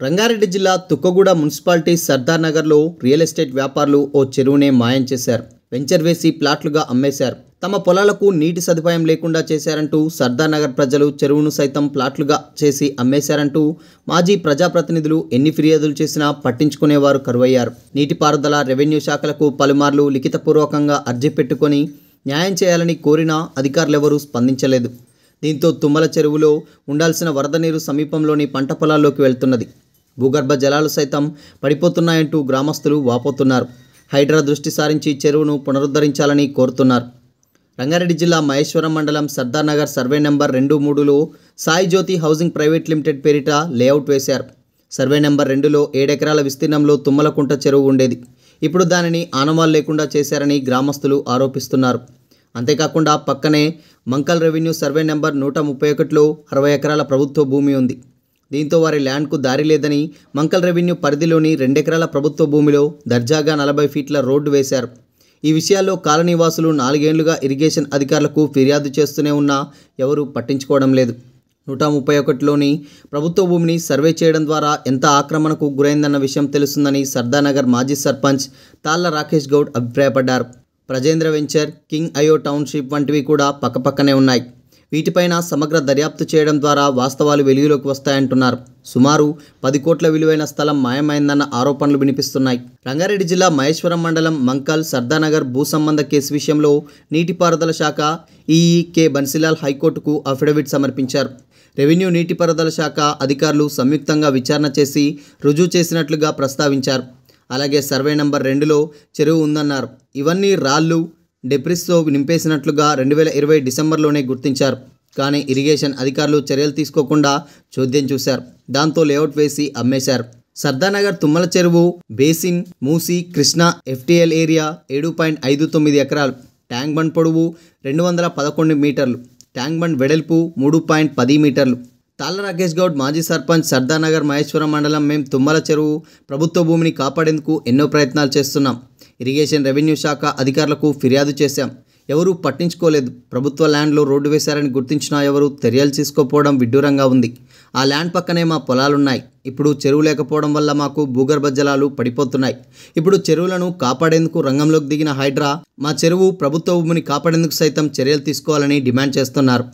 రంగారెడ్డి జిల్లా తుక్కగూడ మున్సిపాలిటీ సర్దార్ నగర్లో real estate వ్యాపారులు ఓ చెరువునే మాయం చేశారు. వెంచర్ వేసి ప్లాట్లుగా అమ్మేశారు. తమ పొలాలకు నీటి సదుపాయం లేకుండా చేశారంటూ సర్దార్ నగర్ ప్రజలు చెరువును సైతం ప్లాట్లుగా చేసి అమ్మేశారంటూ మాజీ ప్రజాప్రతినిధులు ఎన్ని ఫిర్యాదులు చేసినా పట్టించుకునేవారు కరువయ్యారు. నీటిపారుదల, రెవెన్యూ శాఖలకు పలుమార్లు లిఖితపూర్వకంగా అర్జీ పెట్టుకొని న్యాయం చేయాలని కోరినా అధికారులెవరూ స్పందించలేదు. దీంతో తుమ్మల చెరువులో ఉండాల్సిన వరద నీరు సమీపంలోని పంట పొలాల్లోకి వెళ్తున్నది. భూగర్భ జలాలు సైతం పడిపోతున్నాయంటూ గ్రామస్తులు వాపోతున్నారు. హైడ్రా దృష్టి సారించి చెరువును పునరుద్ధరించాలని కోరుతున్నారు. రంగారెడ్డి జిల్లా మహేశ్వరం మండలం సర్దార్ నగర్ సర్వే నెంబర్ 2-3లో సాయి జ్యోతి హౌసింగ్ ప్రైవేట్ లిమిటెడ్ పేరిట లేఅవుట్ వేశారు. సర్వే నెంబర్ 2లో 7 ఎకరాల విస్తీర్ణంలో తుమ్మలకుంట చెరువు ఉండేది. ఇప్పుడు దానిని ఆనవాలు లేకుండా చేశారని గ్రామస్తులు ఆరోపిస్తున్నారు. అంతేకాకుండా పక్కనే మంకల్ రెవెన్యూ సర్వే నెంబర్ 131లో 60 ఎకరాల ప్రభుత్వ భూమి ఉంది. దీంతో వారి ల్యాండ్కు దారి లేదని మంకల్ రెవెన్యూ పరిధిలోని 2 ఎకరాల ప్రభుత్వ భూమిలో దర్జాగా 40 ఫీట్ల రోడ్డు వేశారు. ఈ విషయాల్లో కాలనీవాసులు 4 ఏళ్లుగా ఇరిగేషన్ అధికారులకు ఫిర్యాదు చేస్తూనే ఉన్నా ఎవరూ పట్టించుకోవడం లేదు. 131లోని ప్రభుత్వ భూమిని సర్వే చేయడం ద్వారా ఎంత ఆక్రమణకు గురైందన్న విషయం తెలుస్తుందని సర్దార్ నగర్ మాజీ సర్పంచ్ తాళ్ల రాకేష్ గౌడ్ అభిప్రాయపడ్డారు. ప్రజేంద్ర వెంచర్, కింగ్ అయో టౌన్షిప్ వంటివి కూడా పక్కపక్కనే ఉన్నాయి. వీటిపైన సమగ్ర దర్యాప్తు చేయడం ద్వారా వాస్తవాలు వెలుగులోకి వస్తాయంటున్నారు. సుమారు 10 కోట్ల విలువైన స్థలం మాయమైందన్న ఆరోపణలు వినిపిస్తున్నాయి. రంగారెడ్డి జిల్లా మహేశ్వరం మండలం మంకల్ సర్దార్ నగర్ భూ సంబంధ కేసు విషయంలో నీటిపారుదల శాఖ ఈఈ కె బన్సీలాల్ హైకోర్టుకు అఫిడవిట్ సమర్పించారు. రెవెన్యూ నీటిపారుదల శాఖ అధికారులు సంయుక్తంగా విచారణ చేసి రుజువు చేసినట్లుగా ప్రస్తావించారు. అలాగే సర్వే నెంబర్ 2లో చెరువు ఉందన్నారు. ఇవన్నీ రాళ్లు, డెబ్రిస్తో నింపేసినట్లుగా 2020 డిసెంబర్లోనే గుర్తించారు. కానీ ఇరిగేషన్ అధికారులు చర్యలు తీసుకోకుండా చోద్యం చూశారు. దాంతో లేఅవుట్ వేసి అమ్మేశారు. సర్దార్ నగర్ తుమ్మల చెరువు basin, Musi, Krishna FTL area 7.59 ఎకరాలు. ట్యాంక్ బండ్ పొడవు 211 మీటర్లు. ట్యాంక్ బండ్ వెడల్పు 3.10 మీటర్లు. తాళ్ల రాకేష్ గౌడ్ మాజీ సర్పంచ్ సర్దార్ నగర్ మహేశ్వరం మండలం. మేము తుమ్మల చెరువు ప్రభుత్వ భూమిని కాపాడేందుకు ఎన్నో ప్రయత్నాలు చేస్తున్నాం. ఇరిగేషన్, రెవెన్యూ శాఖ అధికారులకు ఫిర్యాదు చేశాం. ఎవరూ పట్టించుకోలేదు. ప్రభుత్వ ల్యాండ్లో రోడ్డు వేశారని గుర్తించినా ఎవరూ చర్యలు తీసుకోకపోవడం విడ్డూరంగా ఉంది. ఆ ల్యాండ్ పక్కనే మా పొలాలున్నాయి. ఇప్పుడు చెరువు లేకపోవడం వల్ల మాకు భూగర్భ జలాలు పడిపోతున్నాయి. ఇప్పుడు చెరువులను కాపాడేందుకు రంగంలోకి దిగిన హైడ్రా మా చెరువు ప్రభుత్వ భూమిని కాపాడేందుకు సైతం చర్యలు తీసుకోవాలని డిమాండ్ చేస్తున్నారు.